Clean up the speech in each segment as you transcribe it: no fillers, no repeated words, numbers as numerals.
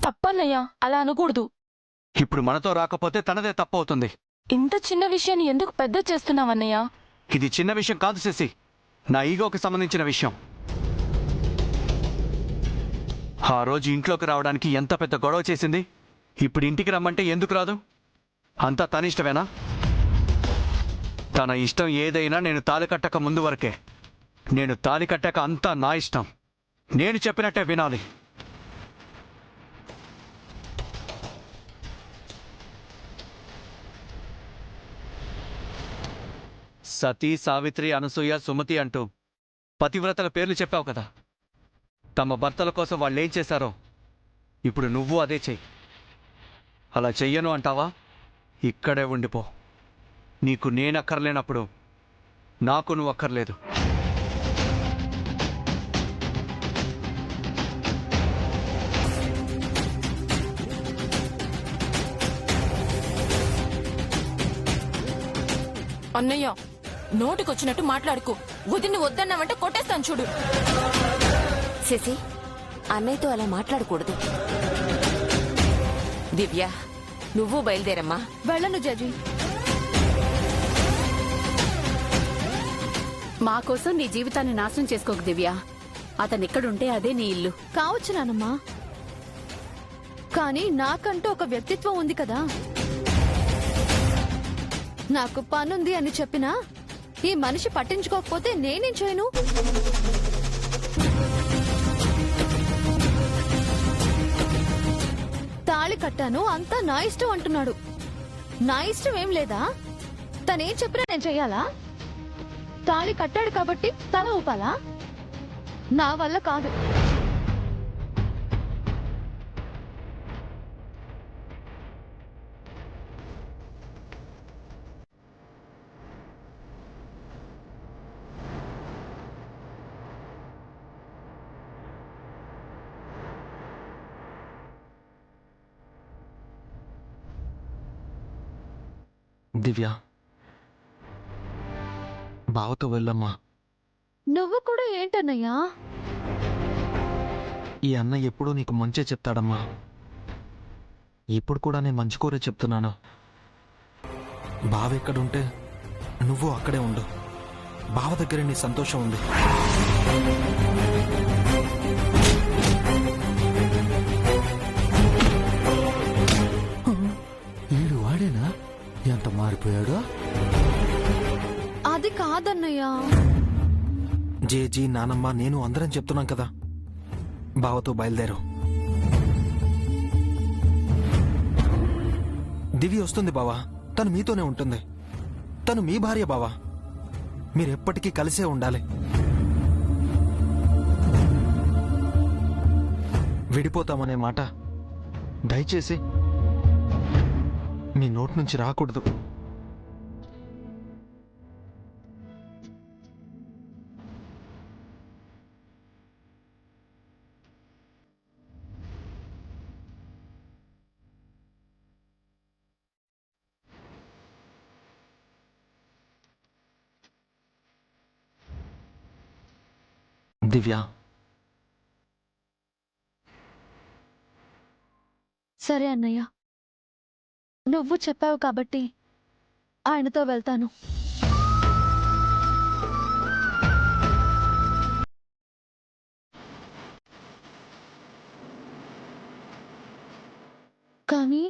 తప్పన్నయ్యా, అలా అనకూడదు. ఇప్పుడు మనతో రాకపోతే తనదే తప్పవుతుంది. ఇంత చిన్న విషయాన్ని ఎందుకు పెద్ద చేస్తున్నావన్నయ్యా? ఇది చిన్న విషయం కాదు శశి, నా ఈగోకి సంబంధించిన విషయం. ఆ రోజు ఇంట్లోకి రావడానికి ఎంత పెద్ద గొడవ చేసింది. ఇప్పుడు ఇంటికి రమ్మంటే ఎందుకు రాదు? అంతా తన ఇష్టమేనా? తన ఇష్టం ఏదైనా నేను తాళి కట్టక ముందు వరకే. నేను తాళి కట్టాక అంతా నా ఇష్టం. నేను చెప్పినట్టే వినాలి. సతీ, సావిత్రి, అనసూయ, సుమతి అంటూ పతివ్రతల పేర్లు చెప్పావు కదా. తమ భర్తల కోసం వాళ్ళు ఏం చేశారో ఇప్పుడు నువ్వు అదే చెయ్యి. అలా చెయ్యను అంటావా? ఇక్కడే ఉండిపో. నీకు నేనక్కర్లేనప్పుడు నాకు నువ్వు అక్కర్లేదు. అన్నయ్య, నోటికొచ్చినట్టు మాట్లాడుకో. వదిన్ని వద్దన్నావంటే కొట్టేస్తాను చూడు. శశి, అన్నయ్యతో అలా మాట్లాడకూడదు. దివ్య, నువ్వు బయలుదేరమ్మా. వెళ్ళను జడ్జి. మా కోసం నీ జీవితాన్ని నాశనం చేసుకోకు దివ్య. అతనిక్కడుంటే అదే నీ ఇల్లు. కావచ్చు నానమ్మా, కానీ నాకంటూ ఒక వ్యక్తిత్వం ఉంది కదా. నాకు పనుంది అని చెప్పినా ఈ మనిషి పట్టించుకోకపోతే నేనేం చేయను? తాళి కట్టాను, అంతా నా ఇష్టం అంటున్నాడు. నా ఇష్టం ఏం లేదా? తనేం చెప్పినా నేను చెయ్యాలా? తాళి కట్టాడు కాబట్టి తల ఊపాలా? నా వల్ల కాదు. దివ్య, బావతో వెళ్ళమ్మా. నువ్వు కూడా ఏంటన్నయ్యా? ఈ అన్న ఎప్పుడూ నీకు మంచే చెప్తాడమ్మా. ఇప్పుడు కూడా నేను మంచి కోరే చెప్తున్నాను. బావ ఎక్కడుంటే నువ్వు అక్కడే ఉండు. బావ దగ్గరే నీ సంతోషం ఉంది. వీడు వాడేనా ఎంత మారిపోయాడు? అది కాదన్నయ్యా. జేజీ, నానమ్మ, నేను అందరం చెప్తున్నాం కదా, బావతో బయలుదేరు. దివ్య వస్తుంది బావా. తను మీతోనే ఉంటుంది. తను మీ భార్య బావా. మీరెప్పటికీ కలిసే ఉండాలి. విడిపోతామనే మాట దయచేసి మీ నోటి నుంచి రాకూడదు. దివ్య, సరే అన్నయ్య, నువ్వు చెప్పావు కాబట్టి ఆయనతో వెళ్తాను. కానీ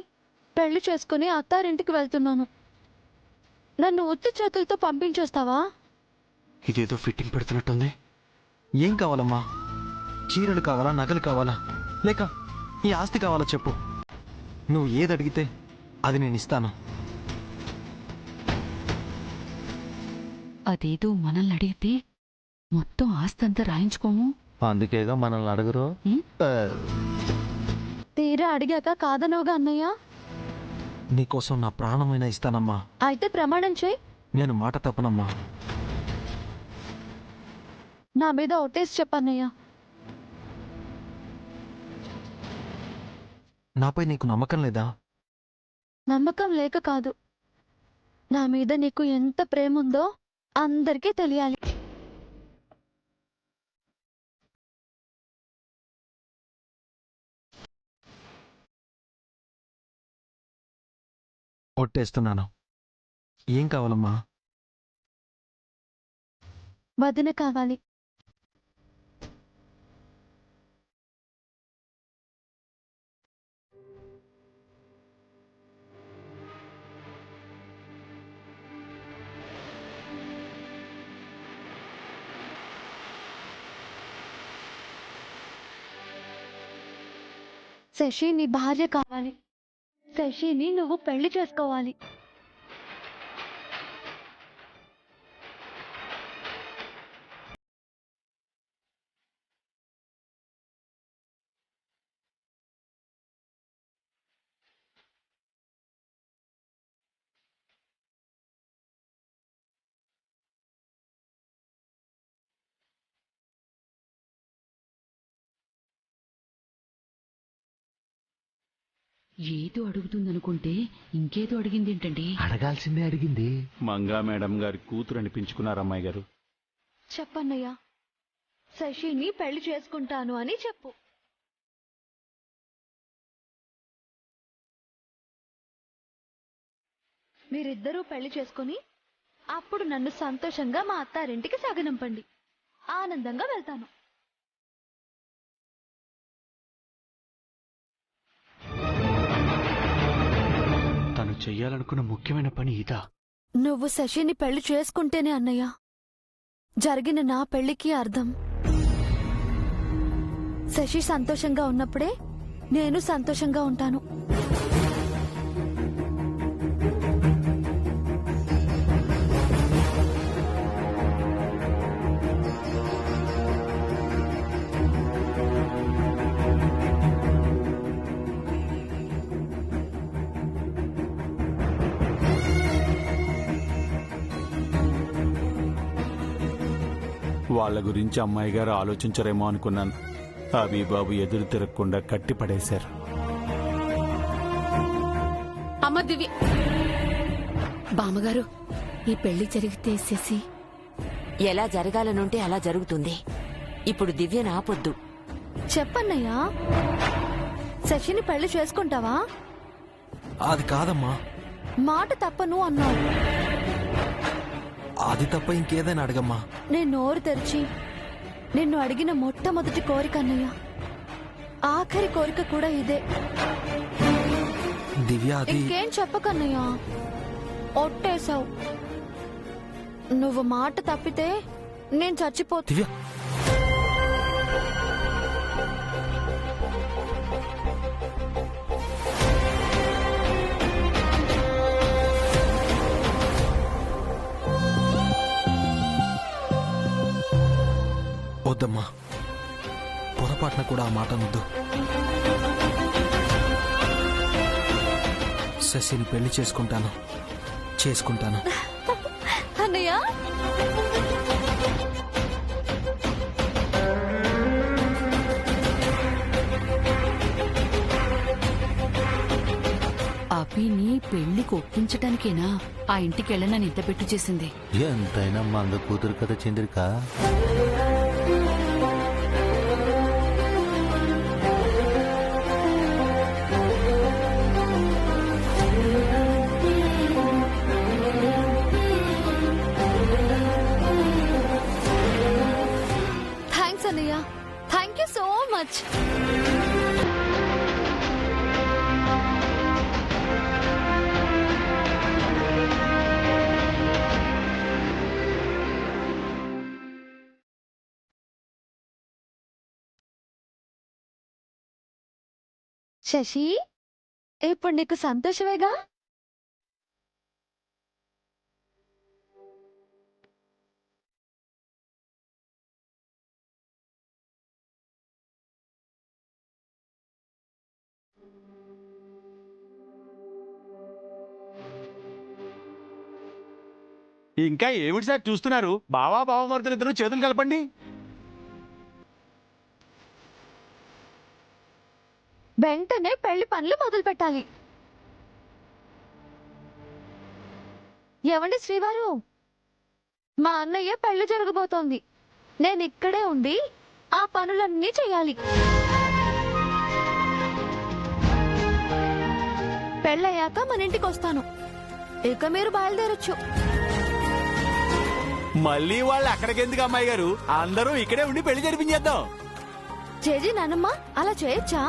పెళ్లి చేసుకుని అత్తారింటికి వెళ్తున్నాను. నన్ను ఉత్తి చేతులతో పంపించేస్తావా? ఇదేదో ఫిట్టింగ్ పెడుతున్నట్టుంది. ఏం కావాలమ్మా? చీరలు కావాలా, నగలు కావాలా, లేక ఈ ఆస్తి కావాలా చెప్పు. నువ్వు ఏది అడిగితే అది నేను ఇస్తాను. అదేదో మనల్ని అడిగితే మొత్తం ఆస్తంతా రాయించుకోము. అందుకేగా మనల్ని అడగరు. తీరా అడిగాక కాదనవుగా అన్నయ్య. నీకోసం నా ప్రాణమైనా ఇస్తానమ్మా. అయితే ప్రమాణం చేయి. నేను మాట తప్పనమ్మా. నా మీద ఒట్టేసి చెప్పన్నయ్య. నాపై నీకు నమ్మకం లేదా? నమ్మకం లేక కాదు, నా మీద నీకు ఎంత ప్రేమ ఉందో అందరికీ తెలియాలి. ఒట్టేస్తున్నాను. ఏం కావాలమ్మా? వదిన కావాలి. శశి నీ భార్య కావాలి. శశిని నువ్వు పెళ్లి చేసుకోవాలి. ఏదో అడుగుతుందనుకుంటే ఇంకేదో అడిగిందేంటండి? అడగాల్సిందే అడిగింది. మంగా మేడం గారి కూతురు అనిపించుకున్నారు అమ్మాయి గారు. చెప్పన్నయ్యా, శశిని పెళ్లి చేసుకుంటాను అని చెప్పు. మీరిద్దరూ పెళ్లి చేసుకుని అప్పుడు నన్ను సంతోషంగా మా అత్తారింటికి సాగనంపండి. ఆనందంగా వెళ్తాను. తను చెయ్యాలనుకున్న ముఖ్యమైన పని ఇదా? నువ్వు శశిని పెళ్లి చేసుకుంటేనే అన్నయ్య జరిగిన నా పెళ్లికి అర్థం. శశి సంతోషంగా ఉన్నప్పుడే నేను సంతోషంగా ఉంటాను. వాళ్ళ గురించి అమ్మాయి గారు ఆలోచించరేమో అనుకున్నాను. బాబు ఎదురు తిరగకుండా కట్టి పడేశారు. అమ్మ దివ్య, బామ్మగారు, ఈ పెళ్లి జరిగితే శశి ఎలా జరగాలనుంటే అలా జరుగుతుంది. ఇప్పుడు దివ్యను ఆపొద్దు. చెప్పన్నయ్యా, శశిని పెళ్లి చేసుకుంటావా? అది కాదమ్మా. మాట తప్పను అన్నావు. అది తప్ప ఇంకేదైనా అడగమ్మా. నేను నోరు తెరిచి నిన్ను అడిగిన మొట్టమొదటి కోరిక అన్నయ్య, ఆఖరి కోరిక కూడా ఇదే. దివ్య, అది ఇంకేం చెప్పకన్నయ్య, ఒట్టేశావు. నువ్వు మాట తప్పితే నేను చచ్చిపోతా. దివ్య, వద్దమ్మా, పొరపాటున కూడా ఆ మాట అనొద్దు. శశిని పెళ్లి చేసుకుంటాను. అన్నయ్య, అభిని పెళ్లికి ఒప్పించటానికేనా ఆ ఇంటికి వెళ్ళనని ఇంత పెట్టు చేసింది? ఎంతైనా మంగ కూతురు కదా చంద్రిక. థ్యాంక్స్ అన్నయ్య, thank you so much. Shashi, ఇప్పుడు నీకు సంతోషమేగా? ఇంకా ఏమిటి సార్ చూస్తున్నారు? బావా బావమరుదులు ఇద్దరు చేతులు కలపండి. వెంటనే పెళ్లి పనులు మొదలు పెట్టాలి. ఏమండి శ్రీవారు, మా అన్నయ్య పెళ్లి జరగబోతోంది. నేను ఇక్కడే ఉండి ఆ పనులన్నీ చేయాలి. పెళ్ళయ్యాక మన ఇంటికి వస్తాను. ఇక మీరు బయలుదేరొచ్చు. మళ్ళీ వాళ్ళు అక్కడికెందుకు అమ్మాయి గారు, అందరూ ఇక్కడే ఉండి పెళ్లి జరిపించేద్దాం. చేజీ నానమ్మ అలా చేయొచ్చా?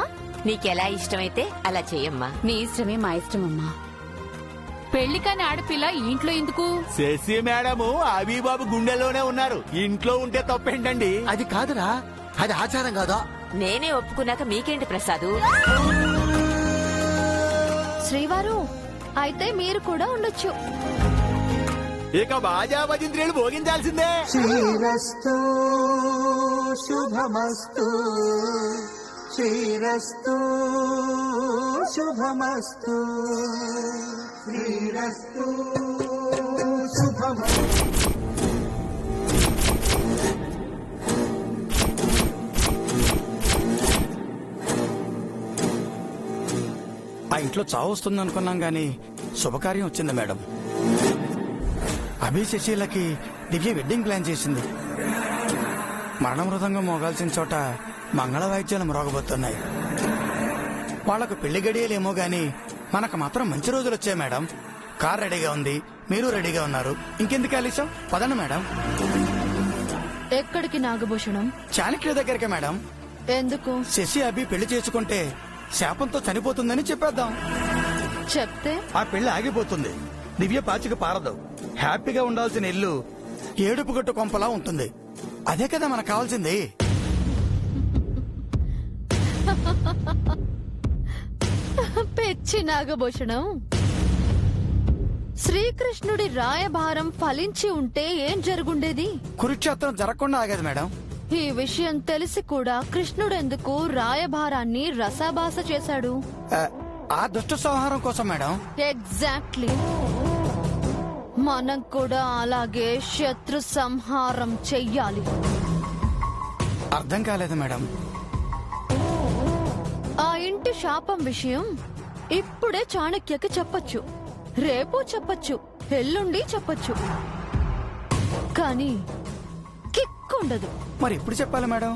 నీకెలా ఇష్టమైతే అలా చెయ్యమ్మా. నీ ఇష్టమే మా ఇష్టమమ్మా. పెళ్లి కాని ఆడపిల్ల ఇంట్లో ఎందుకు? శశి మేడము అబీబాబు గుండెల్లోనే ఉన్నారు, ఇంట్లో ఉంటే తప్పేంటండి? అది కాదురా, అది ఆచారం కాదా? నేనే ఒప్పుకున్నాక మీకేంటి ప్రసాదు? శ్రీవారు అయితే మీరు కూడా ఉండొచ్చు. ఇక బాజా భజంత్రీలు భోగించాల్సిందే. శ్రీరస్తు శుభమస్తు, శ్రీరస్తు శుభమస్తు, శ్రీరస్తు శుభమస్తు. ఆ ఇంట్లో చావు వస్తుంది అనుకున్నాం గాని శుభకార్యం వచ్చింది మేడం. అభి శశీలకి దివ్య వెడ్డింగ్ ప్లాన్ చేసింది. మరణ మృదంగం మోగాల్సిన చోట మంగళ వాయిద్యాలు మ్రోగబోతున్నాయి. వాళ్లకు పెళ్లి గడియలేమో గాని మనకు మాత్రం మంచి రోజులు వచ్చాయి మేడం. కార్ రెడీగా ఉంది, మీరు రెడీగా ఉన్నారు, ఇంకెందుకు ఆలస్యం? పదండి మేడం. ఎక్కడికి నాగభూషణం? చాణక్యుల దగ్గరికి మేడం. ఎందుకు? శశి అభి పెళ్లి చేసుకుంటే శాపంతో చనిపోతుందని చెప్పేద్దాం. చెప్తే ఆ పెళ్లి ఆగిపోతుంది, దివ్య పాచిక పారదు, హ్యాపీగా ఉండాల్సిన ఇల్లు ఏడుపు గట్టు కొంపలా ఉంటుంది. అదే కదా మనకు కావాల్సింది. పెచ్చి నాగభూషణం, శ్రీకృష్ణుడి రాయభారం ఫలించి ఉంటే ఏం జరుగుండేది? కురుక్షేత్రం జరగకుండా ఆగేది మేడం. ఈ విషయం తెలిసి కూడా కృష్ణుడెందుకు రాయభారాన్ని రసాభాస చేశాడు? ఆ దుష్ట సంహారం కోసం మేడం. ఎగ్జాక్ట్లీ. మనం కూడా అలాగే శత్రు సంహారం చెయ్యాలి. అర్థం కాలేదు మేడం. ఆ ఇంటి శాపం విషయం ఇప్పుడే చాణక్యకి చెప్పొచ్చు, రేపు చెప్పొచ్చు, ఎల్లుండి చెప్పొచ్చు, కానీ కిక్కుండదు. మరి ఎప్పుడు చెప్పాలి మేడం?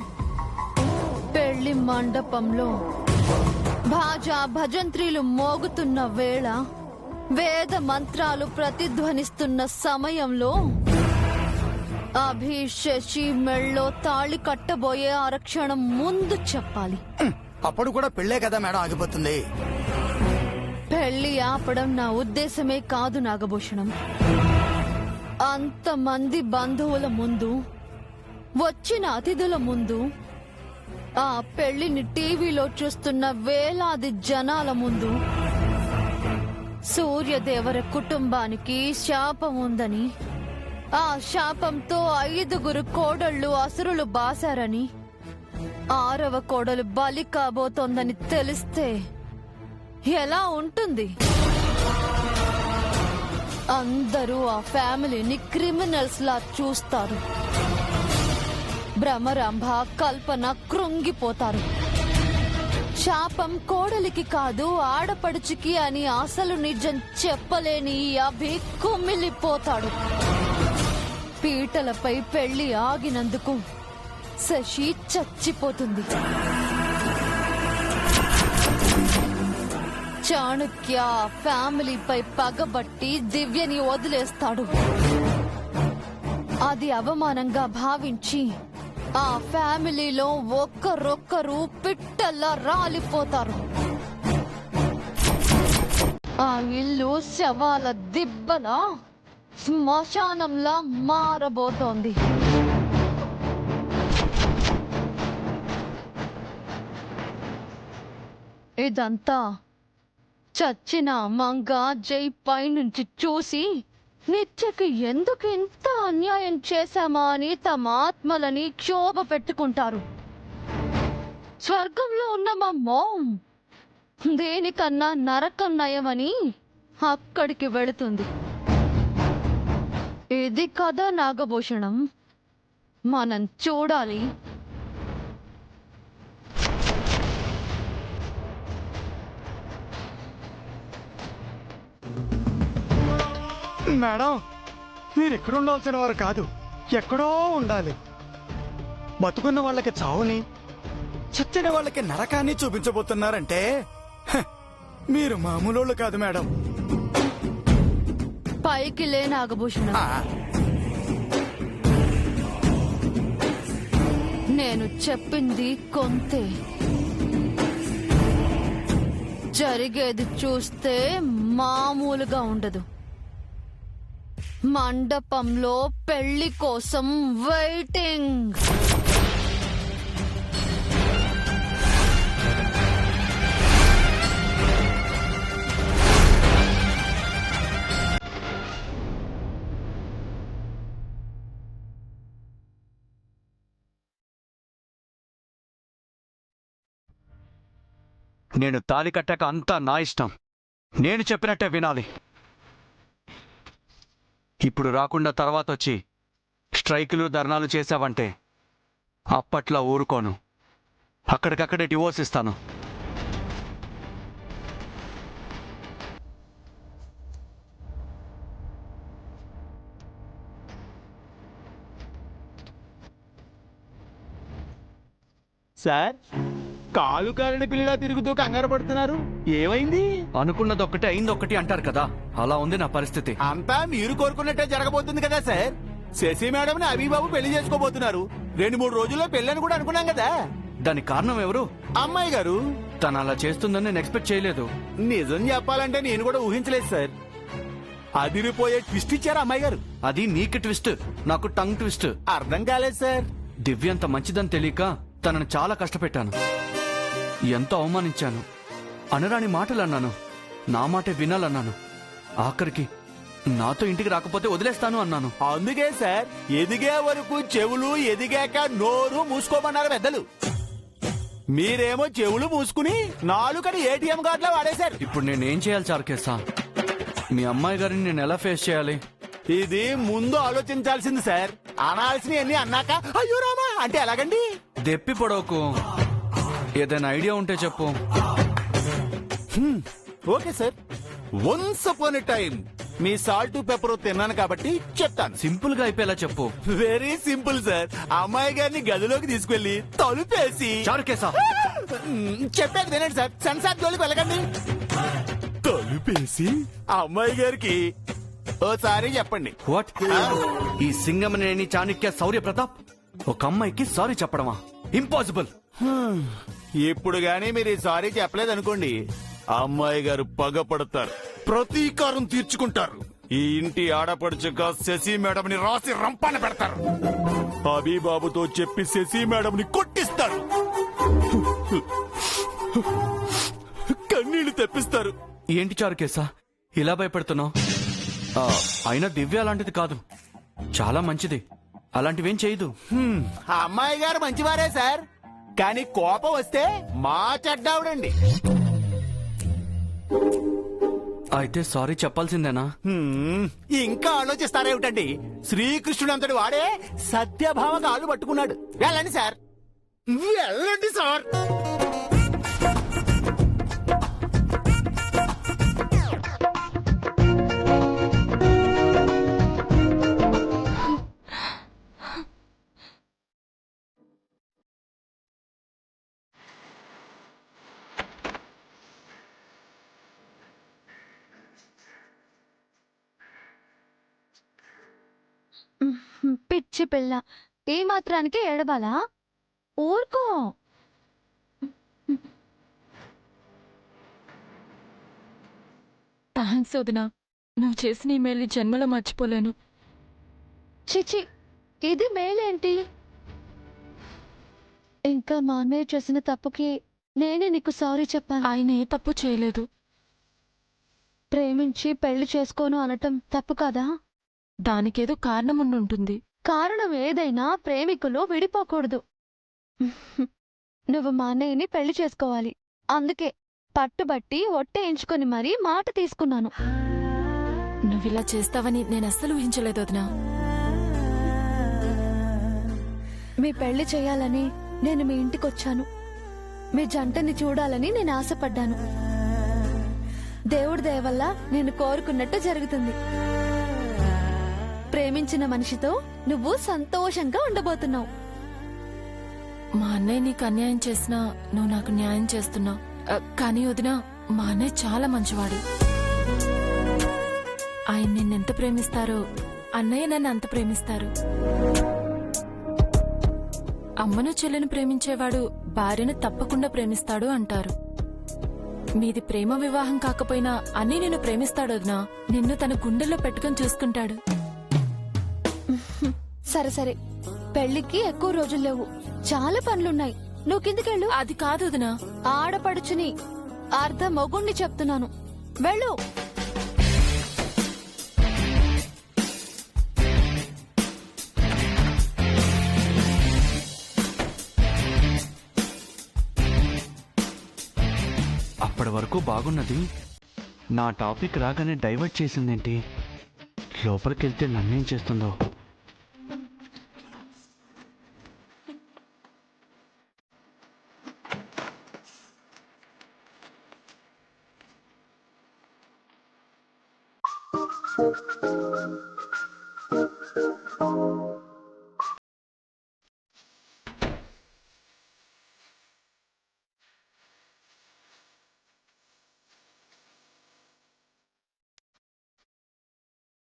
పెళ్లి మండపంలో భాజా భజంత్రీలు మోగుతున్న వేళ, వేద మంత్రాలు ప్రతిధ్వనిస్తున్న సమయంలో, అభి శశి మెళ్ళో తాళి కట్టబోయే ఆరక్షణం ముందు చెప్పాలి. అప్పుడు కూడా పెళ్లే కదా మేడం ఆగిపోతుంది. పెళ్లి ఆపడం నా ఉద్దేశమే కాదు నాగభూషణం. అంతమంది బంధువుల ముందు, వచ్చిన అతిథుల ముందు, ఆ పెళ్లిని టీవీలో చూస్తున్న వేలాది జనాల ముందు, సూర్యదేవర కుటుంబానికి శాపం ఉందని, ఆ శాపంతో 5 కోడళ్లు అసురులు బాసారని, 6వ కోడలు బలి కాబోతోందని తెలిస్తే ఎలా ఉంటుంది? అందరూ ఆ ఫ్యామిలీని క్రిమినల్స్ లా చూస్తారు. భ్రమరాంభ, కల్పన కృంగిపోతారు. శాపం కోడలికి కాదు ఆడపడుచుకి అని అసలు నిజం చెప్పలేని ఈ అభి కుమిలిపోతాడు. పీటలపై పెళ్లి ఆగినందుకు శశి చచ్చిపోతుంది. చాణక్య ఫ్యామిలీపై పగబట్టి దివ్యని వదిలేస్తాడు. అది అవమానంగా భావించి ఆ ఫ్యామిలీలో ఒక్కరొక్కరు పిట్టల్లా రాలిపోతారు. ఆ ఇల్లు శవాల దిబ్బలా శ్మశానంలా మారబోతోంది. ఇదంతా చచ్చిన మంగ జై పై నుంచి చూసి నిత్యకి ఎందుకు ఇంత అన్యాయం చేశామా అని తమ ఆత్మలని క్షోభ పెట్టుకుంటారు. స్వర్గంలో ఉన్న మా మామ్ దేనికన్నా నరకం నయమని అక్కడికి వెళుతుంది. ఇది కదా నాగభూషణం, మనం చూడాలి. మేడం, మీరు ఎక్కడ ఉండాల్సిన వారు కాదు, ఎక్కడో ఉండాలి. బతుకున్న వాళ్ళకి చావుని, చచ్చిన వాళ్ళకి నరకాన్ని చూపించబోతున్నారంటే మీరు మామూలు కాదు మేడం. పైకి లే నాగభూషణం. నేను చెప్పింది కొంతే, జరిగేది చూస్తే మామూలుగా ఉండదు. మండపంలో పెళ్లి కోసం వెయిటింగ్. నేను తాళి కట్టాక అంతా నా ఇష్టం. నేను చెప్పినట్టే వినాలి. ఇప్పుడు రాకుండా తర్వాత వచ్చి స్ట్రైకులు ధర్నాలు చేశావంటే అప్పట్లో ఊరుకోను. అక్కడికక్కడే డివోర్స్ ఇస్తాను. సార్, కాలు కాలిన పిల్లలా తిరుగుతూ కంగారు పడుతున్నారు, ఏమైంది? అనుకున్నది ఒక్కటి అయింది ఒక్కటి అంటారు కదా, అలా ఉంది నా పరిస్థితి. అంతా మీరు కోరుకున్నట్టే జరగబోతుంది కదా సార్. శశి మేడం అభిబాబు పెళ్లి చేసుకోబోతున్నారు. 2-3 రోజుల్లో పెళ్ళని కూడా అనుకున్నాం కదా. దానికి కారణం ఎవరు? అమ్మాయి గారు. తను అలా చేస్తుందని నేను ఎక్స్పెక్ట్ చేయలేదు. నిజం చెప్పాలంటే నేను కూడా ఊహించలేదు సార్. అదిరిపోయే ట్విస్ట్ ఇచ్చారు అమ్మాయి గారు. అది నీకు ట్విస్ట్, నాకు టంగ్ ట్విస్ట్. అర్థం కాలేదు సార్. దివ్య అంత మంచిదని తెలియక తనను చాలా కష్టపెట్టాను. ఎంతో అవమానించాను. అనరాని మాటలు అన్నాను. నా మాటే వినాలన్నాను. ఆఖరికి నాతో ఇంటికి రాకపోతే వదిలేస్తాను అన్నాను. అందుకే సార్, ఎదిగే వరకు చెవులు, ఎదిగాక నోరు మూసుకోమన్నారు పెద్దలు. మీరేమో చెవులు మూసుకుని నాలుకని ఏటీఎం కార్డులో వాడేశారు. ఇప్పుడు నేనేం చేయాలి చారుకేశా? మీ అమ్మాయి గారిని నేను ఎలా ఫేస్ చేయాలి? ఇది ముందు ఆలోచించాల్సింది సార్. అనాల్సినవన్నీ అన్నాక అయ్యో రామా అంటే ఎలాగండి? దెప్పి పొడవకు. ఏదైనా ఐడియా ఉంటే చెప్పు. Okay sir. Once upon a time me salt pepper తిన్నాను కాబట్టి చెప్తాను. సింపుల్ గా అయిపోయేలా చెప్పు. Very simple sir. అమ్మాయి గారిని గదిలోకి తీసుకెళ్లి తలుపేసి చారుకేశా, చెప్పేది వినండి సార్. సెన్సార్ జోలికి వెళ్ళకండి. తలుపేసి అమ్మాయి గారికి ఓసారి చెప్పండి. వాట్? ఈ సింగమనేని చాణక్య శౌర్య ప్రతాప్ ఒక అమ్మాయికి సారీ చెప్పడమా? ఇంపాసిబుల్. ఇప్పుడు గానీ మీరు సారీ చెప్పలేదనుకోండి, అమ్మాయి గారు పగపడతారు, ప్రతీకారం తీర్చుకుంటారు. ఈ ఇంటి ఆడపడుచుగా శశి మేడంని రాసి రంపాన పెడతారు. అభిబాబుతో చెప్పి శశి మేడంని కొట్టిస్తారు, కన్నీళ్లు తెప్పిస్తారు. ఏంటి చారుకేశా ఇలా భయపెడుతున్నావు? అయినా దివ్య అలాంటిది కాదు, చాలా మంచిది. అలాంటివేం చేయదు. ఆ అమ్మాయి గారు మంచివారే సార్, కానీ కోపం వస్తే మా చెడ్డావిడండి. అయితే సారీ చెప్పాల్సిందేనా? ఇంకా ఆలోచిస్తారేమిటండి? శ్రీకృష్ణుడు అంతటి వాడే సత్యభామ కాళ్ళు పట్టుకున్నాడు. వెళ్ళండి సార్, వెళ్ళండి సార్. పిచ్చి పిల్ల, ఏ మాత్రానికి ఏడవాలా? ఊరుకో. థ్యాంక్స్ వదినా, నువ్వు చేసిన ఈ మేలు జన్మలో మర్చిపోలేను. చిచి, ఇది మేలేంటి? ఇంకా మా అన్నయ్య చేసిన తప్పుకి నేనే నీకు సారీ చెప్పాను. ఆయన ఏ తప్పు చేయలేదు. ప్రేమించి పెళ్లి చేసుకోను అనటం తప్పు కదా? దానికేదో కారణం ఉండుంటుంది. కారణం ఏదైనా ప్రేమికులు విడిపోకూడదు. నువ్వు మా అన్నయ్యని పెళ్లి చేసుకోవాలి. అందుకే పట్టుబట్టి ఒట్టేయించుకొని మరీ మాట తీసుకున్నాను. నువ్విలా చేస్తావని నేను అస్సలు ఊహించలేదు వదినా. మీ పెళ్లి చేయాలని నేను మీ ఇంటికొచ్చాను. మీ జంటని చూడాలని నేను ఆశపడ్డాను. దేవుడి దయ వల్ల నేను కోరుకున్నట్టు జరుగుతుంది. ప్రేమించిన మనిషితో నువ్వు సంతోషంగా ఉండబోతున్నావు. మా అన్నయ్య నీకు అన్యాయం చేసినా నువ్వు నాకు న్యాయం చేస్తున్నావు. కానీ వదినా, మా అన్నయ్య చాలా మంచివాడు. ఆయన నిన్నెంత ప్రేమిస్తారో అన్నయ్య నన్ను అంత ప్రేమిస్తారు. అమ్మను చెల్లెను ప్రేమించేవాడు భార్యను తప్పకుండా ప్రేమిస్తాడు అంటారు. మీది ప్రేమ వివాహం కాకపోయినా అన్నీ నిన్ను ప్రేమిస్తాడు వదినా. నిన్ను తన గుండెల్లో పెట్టుకుని చూసుకుంటాడు. సరే సరే, పెళ్లికి ఎక్కువ రోజులు లేవు, చాలా పనులున్నాయి. నువ్వు కిందికెళ్ళు. అది కాదు వదినా. ఆడపడుచుని అర్ధ మొగుణ్ణి చెప్తున్నాను, వెళ్ళు. అప్పటి వరకు బాగున్నది, నా టాపిక్ రాగానే డైవర్ట్ చేసిందేంటి? లోపలికి వెళ్తే నన్నేం చేస్తుందో.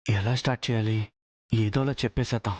ఎలా స్టార్ట్ చేయాలి? ఏదోలా చెప్పేసేద్దాం.